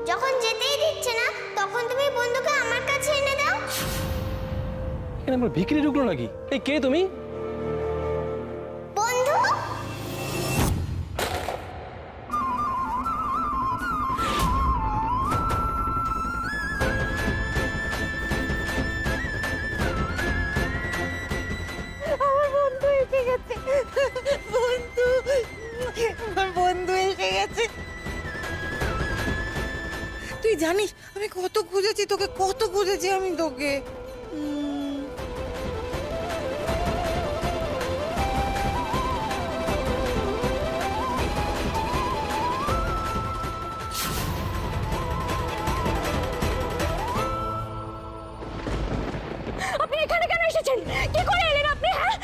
যখন যেতেই দিচ্ছে না তখন তুমি বন্ধুকে আমার কাছে এনে দাও। এখানে আমরা ভিখারি ঢুকলো নাকি? এই কে তুমি? বন্ধু। আমার বন্ধু এসে গেছে, বন্ধু, আমার বন্ধু এসে গেছে। তুই জানিস আমি কত খুঁজেছি তোকে, কত খুঁজেছি আমি তোকে। আপনি এখানে কেন এসেছেন? কি করে এলেন আপনি? হ্যাঁ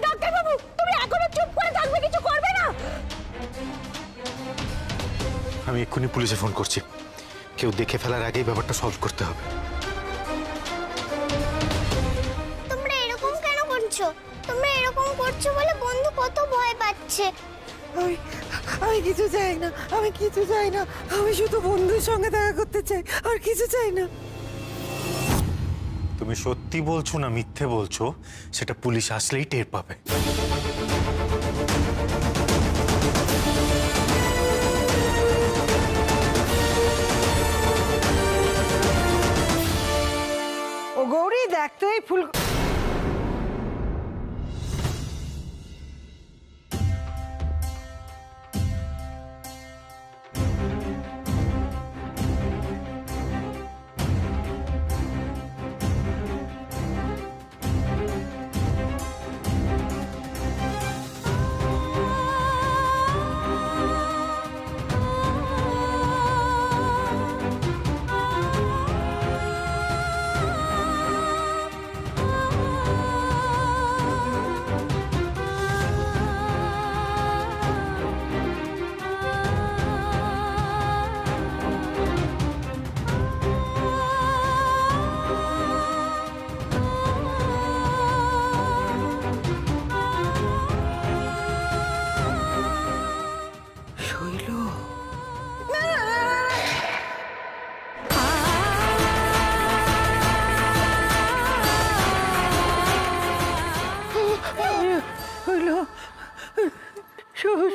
ডাক্তার বাবু, তুমি এখনো চুপ করে থাকবে, কিছু করবে না? আমি এক্ষুনি পুলিশে ফোন করছি। কেউ দেখে ফেলার আগেই ব্যাপারটা সলভ করতে হবে। তোমরা এরকম কেন করছো? তোমরা এরকম করছো বলে বন্ধু কত ভয় পাচ্ছে। আমি কিছু চাই না, আমি কিছু চাই না, আমি শুধু বন্ধুর সঙ্গে দেখা করতে চাই, আর কিছু চাই না। তুমি সত্যি বলছো না মিথ্যে বলছো সেটা পুলিশ আসলেই টের পাবে। ও গৌরী, দেখ তো এই ফুল।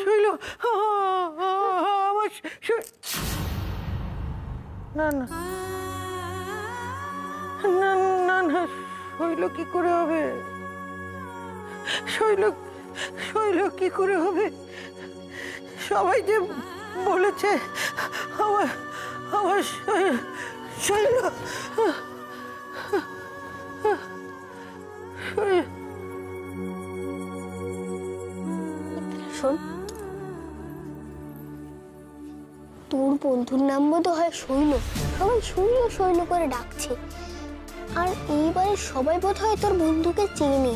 শৈল, আমার না না না না না, শৈল কি করে হবে? শৈল কি করে হবে? সবাই যে বলেছে আমার আমার শৈল। শোন, তোর বন্ধুর নাম বোধ হয় শৈল। সবাই শৈল শৈল করে ডাকছে। আর এইবারে সবাই বোধ হয় তোর বন্ধুকে চেনে।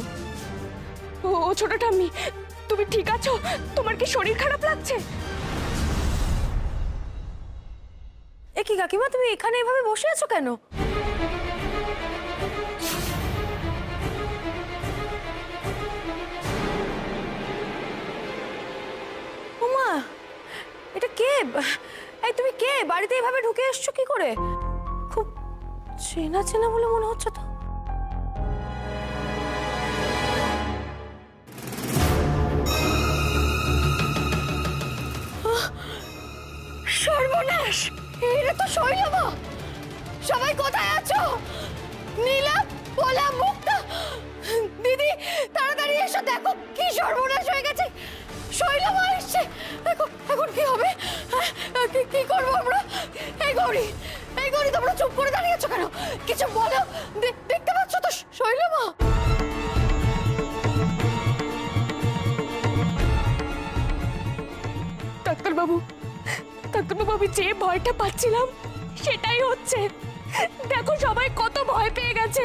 ও ছোট ঠাম্মি, তুমি ঠিক আছো? তোমার কি শরীর খারাপ লাগছে? এ কি কাকিমা, তুমি এখানে এভাবে বসে আছো কেন? ওমা, এটা কে? এই তুমি কে? বাড়িতে এভাবে ঢুকে এসছো কি করে? খুব চেনা চেনা বলে মনে হচ্ছে তো। সর্বনাশ, এটা তো শৈলমা। সবাই কোথায় আছো? নীলা, পোলা, মুক্তা, দিদি তাড়াতাড়ি এসো, দেখো কি সর্বনাশ হয়ে গেছে। শৈলমা এসছে। এখন কি হবে? কি করবো আমরা? এই গৌরী, তোমরা চুপ করে দাঁড়িয়ে আছো কেন? কিছু বলো। দেখতে পাচ্ছ তো শৈলমা? ডাক্তারবাবু, আমি যে ভয়টা পাচ্ছিলাম সেটাই হচ্ছে। দেখো সবাই কত ভয় পেয়ে গেছে।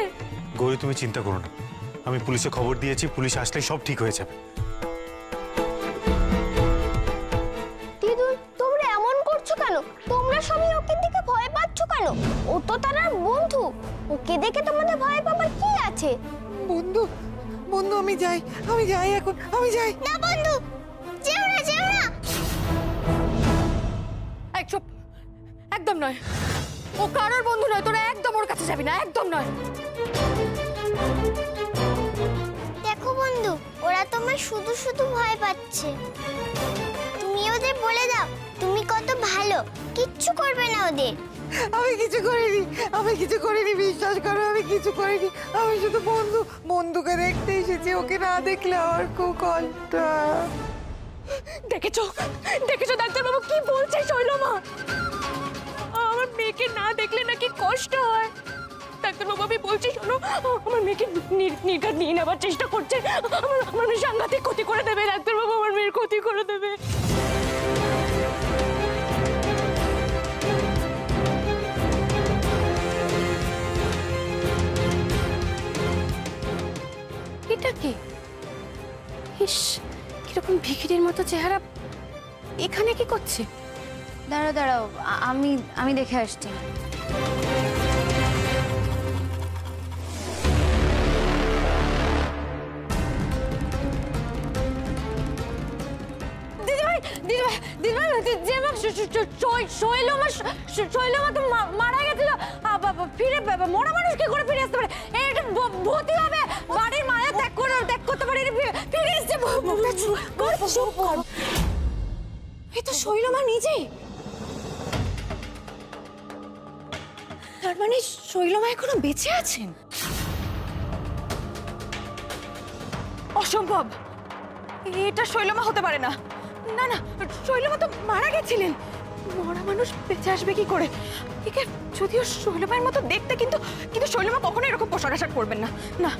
গৌরী, তুমি চিন্তা করো না, আমি পুলিশে খবর দিয়েছি, পুলিশ আসলেই সব ঠিক হয়ে যাবে। দিদু, তোমরা এমন করছো কেন? তোমরা সবাই ওকে দেখে ভয় পাচ্ছ কেন? ও তো তার বন্ধু, ওকে দেখে তোমাদের ভয় পাবার কি আছে? বন্ধু, আমি যাই এখন, আমি যাই। না বন্ধু, যেও না। চুপ, একদম নয়, ও কারোর বন্ধু নয়, তোরা একদম ওর কাছে যাবি না, একদম নয়। দেখো বন্ধু, ওরা তোমায় শুধু শুধু ভয় পাচ্ছে। তুমি ওদের বলে দাও তুমি কত ভালো, কিচ্ছু করবে না ওদের। আমি কিছু করিনি, আমি কিছু করিনি, বিশ্বাস করো আমি কিছু করিনি। আমি শুধু বন্ধুকে দেখতে এসেছি, ওকে না দেখলে আমার খুব কষ্ট। দেখেছো দেখেছো ডাক্তারবাবু কি বলছে শৈলমা? আমার মেয়েকে না দেখলে নাকি কষ্ট হয়। ডাক্তারবাবু আমি বলছি শোনো, আমার মেয়েকে নির্ঘাত নিয়ে নেবার চেষ্টা করছে। আমার মেয়ে সাংঘাতিক ক্ষতি করে দেবে ডাক্তারবাবু, আমার মেয়ের ক্ষতি করে দেবে। এটা কি? ইস, কিরকম ভিখিরির মতো চেহারা, এখানে কি করছে? দাঁড়াও দাঁড়াও, আমি দেখে আসছি। দিদিভাই দিদিভাই দিদিভাই, যে আমার শৈলমা তো মারা গেছিল, ফিরে মরা মানুষ কি করে ফিরে আসতে পারে? এটা ভূতি হবে, বাড়ির মায়া ত্যাগ করতে পারে, ফিরে এসছে। এ তো শৈলমা নিজে। তার মানে শৈলমা এখনো বেঁচে আছেন? অসম্ভব, এটা শৈলমা হতে পারে না। না না, শৈলমা তো মারা গেছিলেন, মরা মানুষ বেঁচে আসবে কি করে? একে যদিও শৈলমার মতো দেখতে, কিন্তু কিন্তু শৈলমা কখনো এরকম পোশাক আশাক করবেন না। না,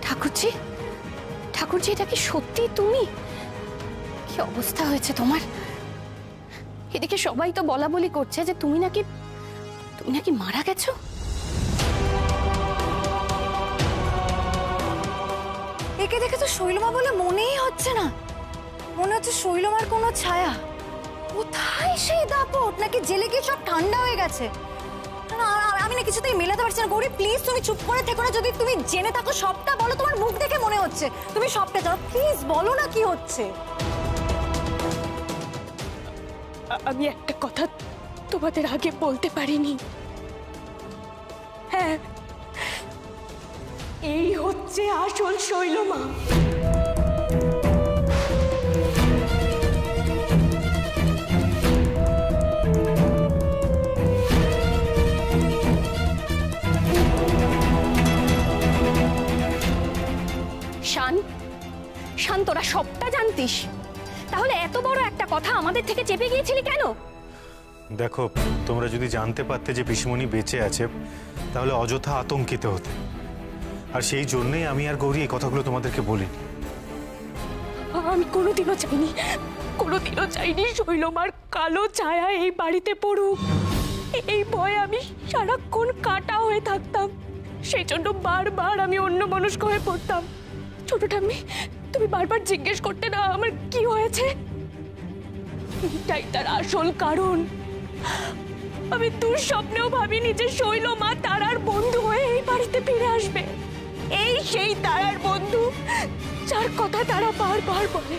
ঠাকুরজি, ঠাকুরজি এটা কি সত্যি তুমি? কি অবস্থা হয়েছে তোমার? এদিকে সবাই তো বলা বলি করছে যে তুমি নাকি মারা গেছো। একে দেখে তো শৈলমা বলে মনেই হচ্ছে না, মনে হচ্ছে শৈলমার কোনো ছায়া। কোথায় সেই দাপট? নাকি জেলে গিয়ে সব ঠান্ডা হয়ে গেছে? আমি না কিছুতেই মেলাতে পারছি না। গৌরী প্লিজ তুমি চুপ করে থেকো না, যদি তুমি জেনে থাকো সবটা বলো, তোমার মুখ দেখে মনে হচ্ছে তুমি সবটা জানো। প্লিজ বলো না কি হচ্ছে। আমি একটা কথা তোমাদের আগে বলতে পারিনি। হ্যাঁ, এই হচ্ছে আসল শৈলমা। শান, তোরা সবটা জানতিস, তাহলে এত বড় একটা কথা আমাদের থেকে চেপে গিয়েছিলি কেন? দেখো, তোমরা যদি জানতে পারতে যে পিসিমণি বেঁচে আছে, তাহলে অযথা আতঙ্কিত হতে। আর সেই জন্যই আমি আর গৌরী এই কথাগুলো তোমাদেরকে বলিনি। আমি কোনোদিনও চাইনি শৈলমার কালো ছায়া এই বাড়িতে পড়ুক। এই ভয়ে আমি সারাক্ষণ কাটা হয়ে থাকতাম, সেই জন্য বারবার আমি অন্যমনস্ক হয়ে পড়তাম। ছোট ঠাম্মি, তুমি বারবার জিজ্ঞেস করতে না আমার কি হয়েছে, এটাই তার আসল কারণ। আমি দুঃস্বপ্নেও ভাবিনি যে শৈলমা তারার বন্ধু হয়ে এই বাড়িতে ফিরে আসবে। এই সেই তারার বন্ধু যার কথা তারা বারবার বলে।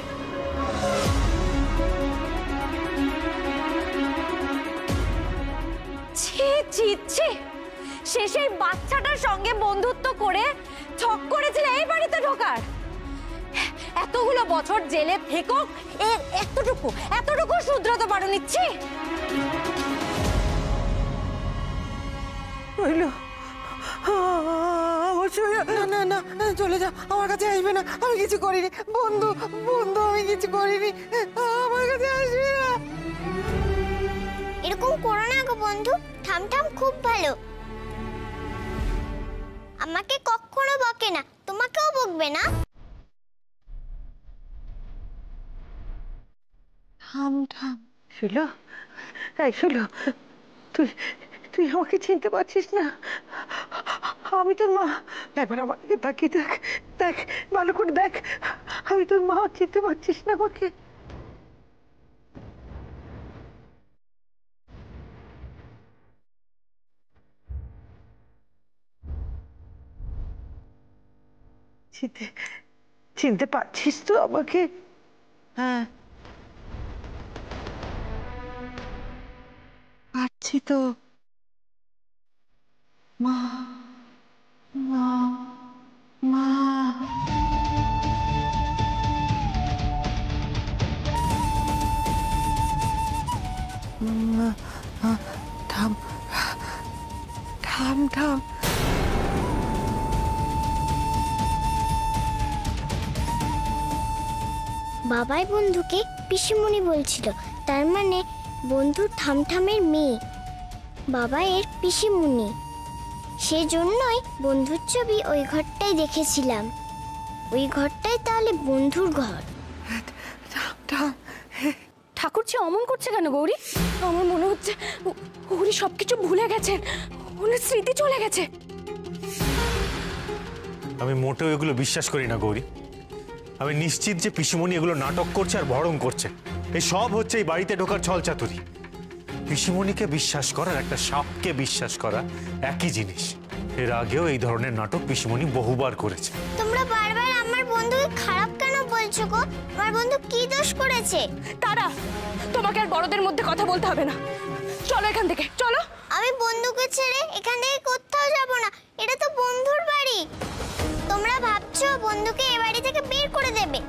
ছি ছি ছি, সে সেই বাচ্চাটার সঙ্গে বন্ধুত্ব করে ছক করেছিল এই বাড়িতে ঢোকার। এতগুলো বছর জেলে থেকো এর এতটুকু শুধরাতে পারো নিচ্ছি। না না না, চলে যা, আমার কাছে আসবে না, আমি কিছু করিনি। বন্ধু, আমি কিছু করিনি, আমার কাছে আসবে না। এরকম করো না গো বন্ধু, ঠাম খুব ভালো। আমাকে কখনো বকে না, তোমাকেও বকবে না। থাম, শুলো, এই শুলো, তুই আমাকে চিনতে পারছিস না? আমি তোর মা। একবার আমাকে তাকিয়ে দেখ, ভালো করে দেখ, আমি তোর মা। চিনতে পারছিস না আমাকে? চিনতে পারছিস তো আমাকে? হ্যাঁ, আছি তো। মা, মা, মা। থাম, থাম, থাম। বাবাই বন্ধুকে পিসিমণি বলছিল, তার মানে বন্ধু ঠামঠামের মেয়ে বাবাইয়ের পিসিমণি। সেজন্যই বন্ধুর ছবি ওই ঘরটাই দেখেছিলাম। ওই ঘরটাই তাহলে বন্ধুর ঘর। থাম, থাম। ঠাকুরজি অমন করছে কেন গৌরী? আমার মনে হচ্ছে উনি সবকিছু ভুলে গেছেন, ওনার স্মৃতি চলে গেছে। আমি মোটেও এগুলো বিশ্বাস করি না গৌরী। আমি নিশ্চিত যে পিসিমণি এগুলো নাটক করছে আর ভরং করছে। এই সব হচ্ছে এই বাড়িতে ঢোকার ছলচাতুরি। পিসিমণিকে বিশ্বাস করা আর একটা সাপকে বিশ্বাস করা একই জিনিস। এর আগেও এই ধরনের নাটক পিসিমণি বহুবার করেছে। তোমরা বারবার আমার বন্ধুকে খারাপ কেন বলছো গো? আমার বন্ধু কি দোষ করেছে? তারা, তোমাকে আর বড়দের মধ্যে কথা বলতে হবে না, চলো এখান থেকে, চলো। আমি বন্ধুকে ছেড়ে এখান থেকে কোথাও যাব না। এটা তো বন্ধুর বাড়ি। তোমরা ভাবছো বন্ধুকে এ বাড়ি থেকে বের করে দেবে?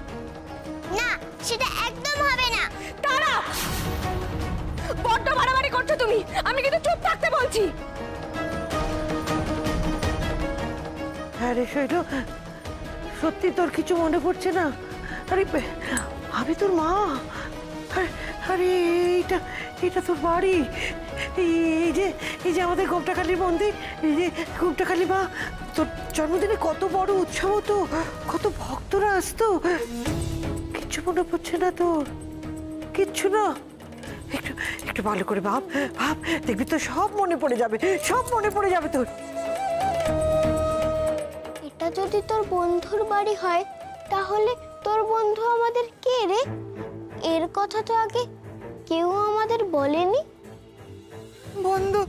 না, সেটা একদম হবে না। তারা, বড্ড মারামারি করছো তুমি, আমি কিন্তু চুপ থাকতে বলছি। হ্যাঁ রে শৈল, সত্যি তোর কিছু মনে পড়ছে না? আরে আমি তোর মা। আরে এইটা এটা তোর বাড়ি। এই যে আমাদের গোমটাকালী মন্দির, এই যে গোমটাকালী মা। তোর জন্মদিনে কত বড় উৎসব হতো, কত ভক্তরা আসতো। কিচ্ছু মনে পড়ছে না তোর? কিচ্ছু না? একটু একটু ভালো করে ভাব, ভাব, দেখবি তো সব মনে পড়ে যাবে, সব মনে পড়ে যাবে তোর। এটা যদি তোর বন্ধুর বাড়ি হয়, তাহলে তোর বন্ধু আমাদের কে রে? এর কথা তো আগে কেউ আমাদের বলেনি। বন্ধু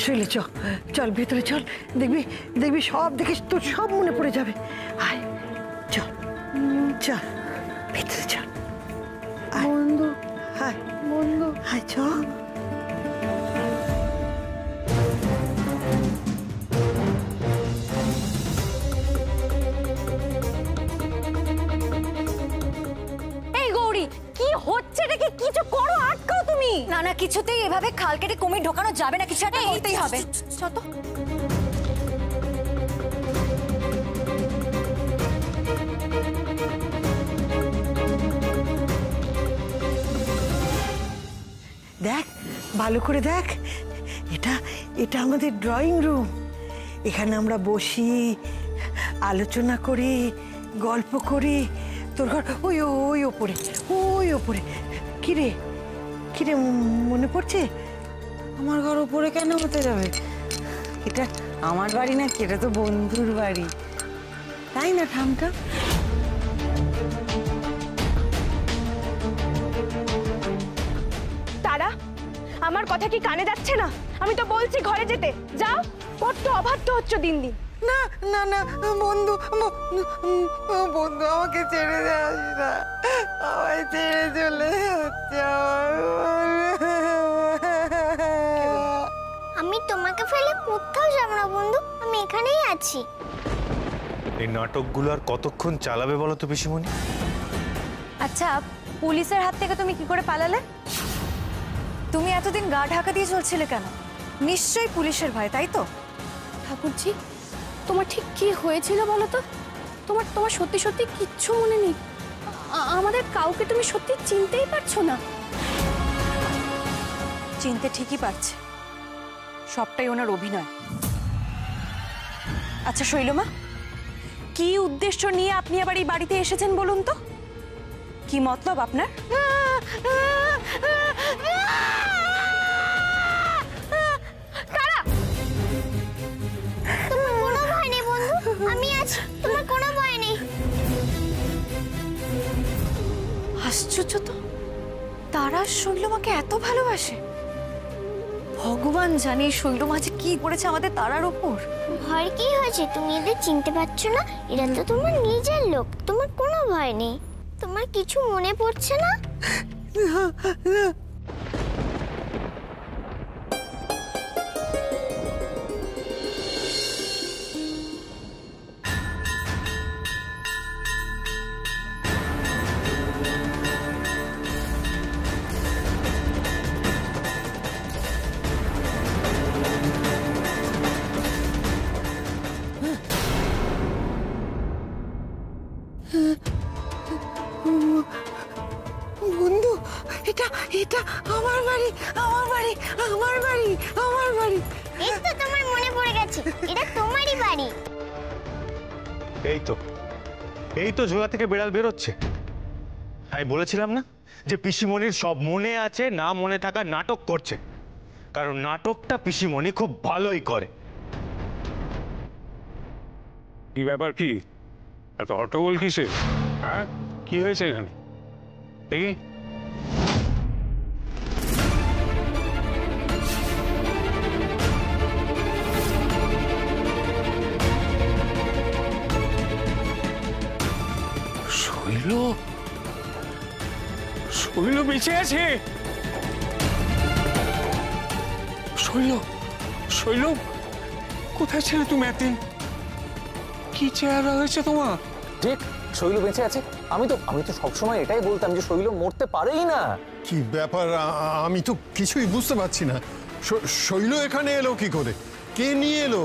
শৈলে চল, চল ভেতরে চল, দেখবি দেখবি সব দেখে তোর সব মনে পড়ে যাবে। আয় চল, চল ভেতরে চল। বন্ধু, হায় বন্ধু, হায় চল। এই গৌরী, কি হচ্ছে নাকি? কিছু করো, আটকাও তুমি। না না, কিছুতেই এভাবে খাল কেটে কুমির ঢোকানো যাবে না, কিছু একটা করতেই হবে। চলো। দেখ, ভালো করে দেখ, এটা এটা আমাদের ড্রয়িং রুম। এখানে আমরা বসি, আলোচনা করি, গল্প করি। তোর ঘর ওই ওই ওপরে, ওই ওপরে। কিরে কিরে মনে পড়ছে? আমার ঘর উপরে কেন হতে যাবে? এটা আমার বাড়ি না, এটা তো বন্ধুর বাড়ি, তাই না ঠামটা? তারা, আমার কথা কি কানে যাচ্ছে না? আমি তো বলছি ঘরে যেতে। যাও, বড্ড অবাধ্য হচ্ছ দিন দিন। না না না, বন্ধু বন্ধু আমাকে ছেড়ে যাস না, আমায় ছেড়ে চলে যাচ্ছে। আমি তোমাকে ফেলে কোথাও যাব না বন্ধু, আমি এখানেই আছি। এই নাটকগুলো আর কতক্ষণ চালাবে বলো তো পিসিমণি? আচ্ছা, পুলিশের হাত থেকে তুমি কি করে পালালে? তুমি এতদিন গা ঢাকা দিয়ে চলছিলে কেন? নিশ্চয়ই পুলিশের ভয়, তাই তো? ঠাকুরজি, তোমার ঠিক কি হয়েছিল বলো তো? তোমার তোমার সত্যি সত্যি কিচ্ছু মনে নেই? আমাদের কাউকে তুমি সত্যি চিনতেই পারছো না? চিনতে ঠিকই পারছে, সবটাই ওনার অভিনয়। আচ্ছা শৈলমা, কি উদ্দেশ্য নিয়ে আপনি আবার এই বাড়িতে এসেছেন বলুন তো? কি মতলব আপনার? তোমার কোনো ভয় নেই বন্ধু, আমি আছি, তোমার কোনো ভয় নেই। আশ্চর্য তো, তারা শৈলমাকে এত ভালোবাসে। ভগবান জানে শৈলমা যে কি করেছে আমাদের তারার উপর। ভয় কি হয়েছে? তুমি এদের চিনতে পারছো না? এরা তো তোমার নিজের লোক, তোমার কোনো ভয় নেই। তোমার কিছু মনে পড়ছে না? বন্ধু, এটা এটা আমার বাড়ি, আমার বাড়ি, আমার বাড়ি, আমার বাড়ি। এই তো তোমার মনে পড়ে গেছে, এটা তোমারই বাড়ি। এই তো ঝোলা থেকে বিড়াল বেরোচ্ছে। আমি বলেছিলাম না যে পিসিমণির সব মনে আছে, না মনে থাকা নাটক করছে, কারণ নাটকটা পিসিমণি খুব ভালোই করে। কি ব্যাপার, কি এত হট্টগোল কিসে? হ্যাঁ, কি হয়েছে এখানে দেখি? শৈল, শৈল বেঁচে আছে? শৈল, শৈল কোথায় ছিলে তুমি এতদিন? কি চেহারা হয়েছে তোমার? ঠিক, শৈল বেঁচে আছে। আমি তো সবসময় এটাই বলতাম যে শৈল মরতে পারেই না। কি ব্যাপার, আমি তো কিছুই বুঝতে পারছি না। শৈল এখানে এলো কি করে? কে নিয়ে এলো?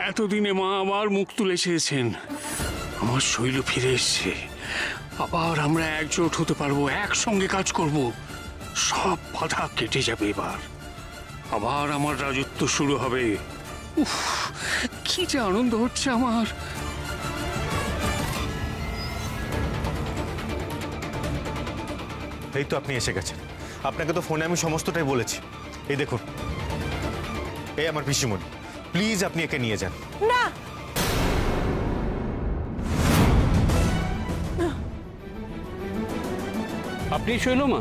এতদিনে মা আবার মুখ তুলে চেয়েছেন। আমার শৈল ফিরে এসছে। আবার আমরা একজোট হতে পারবো, একসঙ্গে কাজ করব। সব বাধা কেটে যাবে এবার। আবার আমার রাজত্ব শুরু হবে। উফ, কি যে আনন্দ হচ্ছে আমার। এই তো আপনি এসে গেছেন। আপনাকে তো ফোনে আমি সমস্তটাই বলেছি। এই দেখুন, এই আমার পিসিমণি, প্লিজ আপনি একে নিয়ে যান। না, আপনি শৈল মা?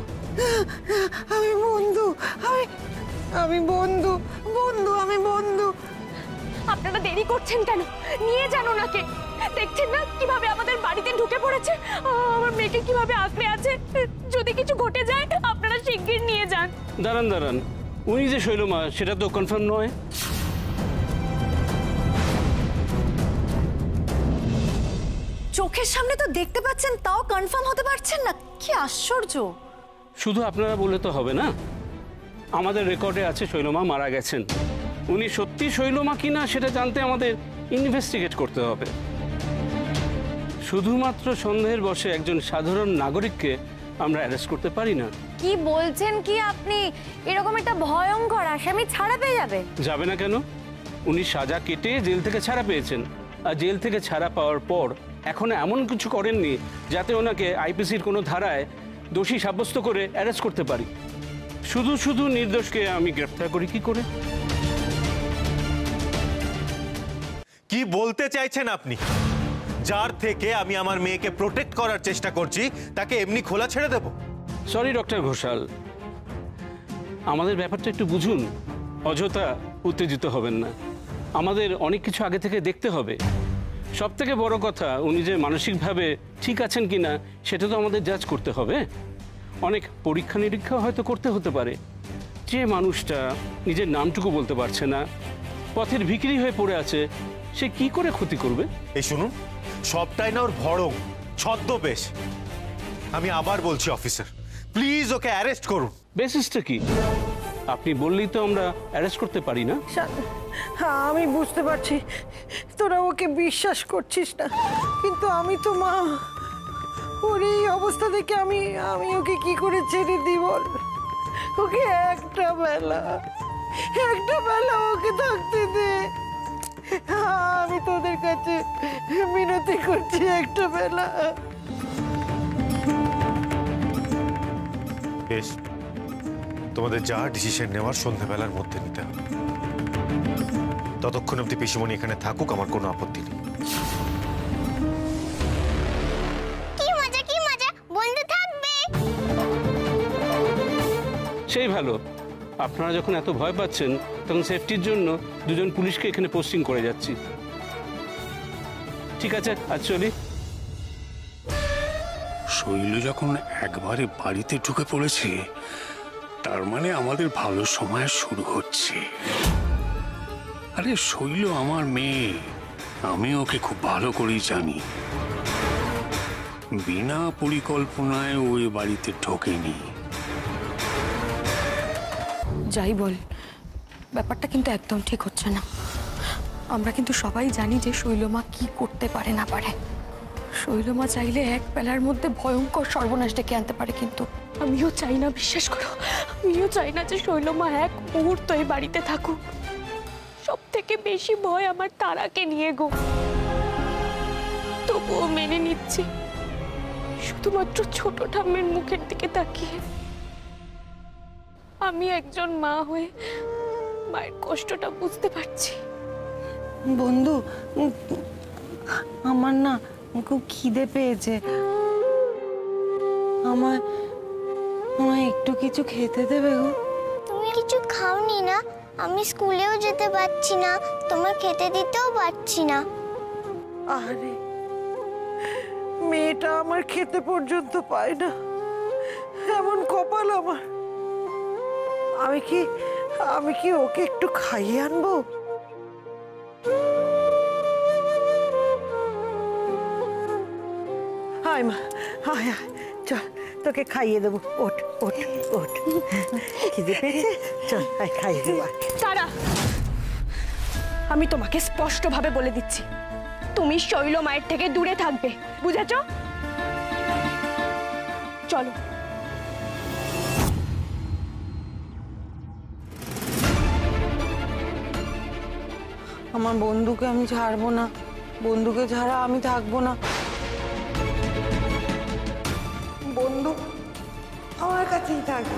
আমি বন্ধু, আমি বন্ধু, বন্ধু, আমি বন্ধু। আপনারা দেরি করছেন কেন? নিয়ে যান ওনাকে। দেখছেন না কিভাবে আমাদের বাড়িতে ঢুকে পড়েছে? আমার মেয়েকে কিভাবে আঁকড়ে আছে। যদি কিছু ঘটে যায় আপনারা শিগগির নিয়ে যান। দাঁড়ান, উনি যে শৈল মা সেটা তো কনফার্ম নয়। চোখের সামনে তো দেখতে পাচ্ছেন, তাও কনফার্ম হতে পারছেন না? কি আশ্চর্য! শুধু আপনারা বলে তো হবে না, আমাদের রেকর্ডে আছে শৈলমা মারা গেছেন। উনি সত্যি শৈলমা কিনা সেটা জানতে আমাদের ইনভেস্টিগেট করতে হবে। শুধুমাত্র সন্দেহের বশে একজন সাধারণ নাগরিককে আমরা অ্যারেস্ট করতে পারি না। কি বলছেন কি আপনি? এরকম একটা ভয়ঙ্কর আসামি ছাড়া পেয়ে যাবে? যাবে না কেন? উনি সাজা কেটে জেল থেকে ছাড়া পেয়েছেন, আর জেল থেকে ছাড়া পাওয়ার পর এখনো এমন কিছু করেননি যাতে ওনাকে আইপিসির কোনো ধারায় দোষী সাব্যস্ত করে অ্যারেস্ট করতে পারি। শুধু নির্দোষকে আমি গ্রেফতার করি কি করে? কি বলতে চাইছেন আপনি? যার থেকে আমি আমার মেয়েকে প্রোটেক্ট করার চেষ্টা করছি তাকে এমনি খোলা ছেড়ে দেব? সরি ডক্টর ঘোষাল, আমাদের ব্যাপারটা একটু বুঝুন। অযথা উত্তেজিত হবেন না। আমাদের অনেক কিছু আগে থেকে দেখতে হবে। সব থেকে বড় কথা, উনি যে মানসিকভাবে ঠিক আছেন কিনা সেটা তো আমাদের জাজ করতে হবে। অনেক পরীক্ষা নিরীক্ষা হয়তো করতে হতে পারে। যে মানুষটা নিজের নামটুকু বলতে পারছে না, পথের ভিখিরি হয়ে পড়ে আছে, সে কি করে ক্ষতি করবে? এই শুনুন, সবটাই না ওর ভড়ং, ছদ্মবেশ। আমি আবার বলছি অফিসার, প্লিজ ওকে অ্যারেস্ট করুন। বেসিসটা কি? আপনি বললেই তো আমরা অ্যারেস্ট করতে পারি না। হ্যাঁ, আমি বুঝতে পারছি তোরা ওকে বিশ্বাস করছিস না, কিন্তু আমি তো মা। ওর এই অবস্থা দেখে আমি ওকে কি করে ছেড়ে দিই বল? ওকে একটা বেলা ওকে থাকতে দে। আমি তোদের কাছে মিনতি করছি, একটা বেলা। বেশ, তোমাদের যা ডিসিশন নেওয়ার সন্ধ্যাবেলার মধ্যে নিতে হবে। ততক্ষণ অব্দি পিসিমণি এখানে থাকুক, আমার কোনো আপত্তি নেই। কি মজা, বন্ধু থাকবে। সেই ভালো। আপনারা যখন এত ভয় পাচ্ছেন, তখন সেফটির জন্য দুজন পুলিশকে এখানে পোস্টিং করে যাচ্ছি। ঠিক আছে, আজ চলি। শৈল যখন একবারে বাড়িতে ঢুকে পড়েছে, তার মানে আমাদের ভালো সময় শুরু হচ্ছে। আরে শৈল আমার মেয়ে, আমি ওকে খুব ভালো করেই জানি। বিনা পরিকল্পনায় ওই বাড়িতে ঢোকেনি। যাই বল, ব্যাপারটা কিন্তু একদম ঠিক হচ্ছে না। আমরা কিন্তু সবাই জানি যে শৈলমা কি করতে পারে না পারে। শৈলমা চাইলে এক বেলার মধ্যে ভয়ঙ্কর সর্বনাশ ডেকে আনতে পারে, কিন্তু আমিও চাই না, বিশ্বাস করো, আমিও চাই না যে শৈলমা এক মুহূর্ত এই বাড়িতে থাকুক। সব থেকে বেশি ভয় আমার তারাকে নিয়ে গো। তবুও মেনে নিচ্ছি, শুধুমাত্র ছোট ঠাম্মের মুখের দিকে তাকিয়ে। আমি একজন মা হয়ে মায়ের কষ্টটা বুঝতে পারছি। বন্ধু, আমার না খুব খিদে পেয়েছে, আমায় একটু কিছু খেতে দেবে গো? তুমি কিছু খাওনি না? আমি স্কুলেও যেতে পারছি না, তোমার খেতে দিতেও পারছি না। আরে মেয়েটা আমার খেতে পর্যন্ত পায় না, এমন কপাল আমার। আমি কি ওকে একটু খাইয়ে আনবো? হায় মা, হায় হায়, চল তোকে খাইয়ে দেবো। ওঠ ওঠ ওঠ, খিদে পেয়েছে, চল খাইয়ে দেবো। তারা, আমি তোমাকে স্পষ্টভাবে বলে দিচ্ছি, তুমি শৈল মায়ের থেকে দূরে থাকবে, বুঝেছ? চলো। আমার বন্ধুকে আমি ছাড়বো না, বন্ধুকে ছাড়া আমি থাকবো না। বন্ধু আমার কাছেই থাকবে।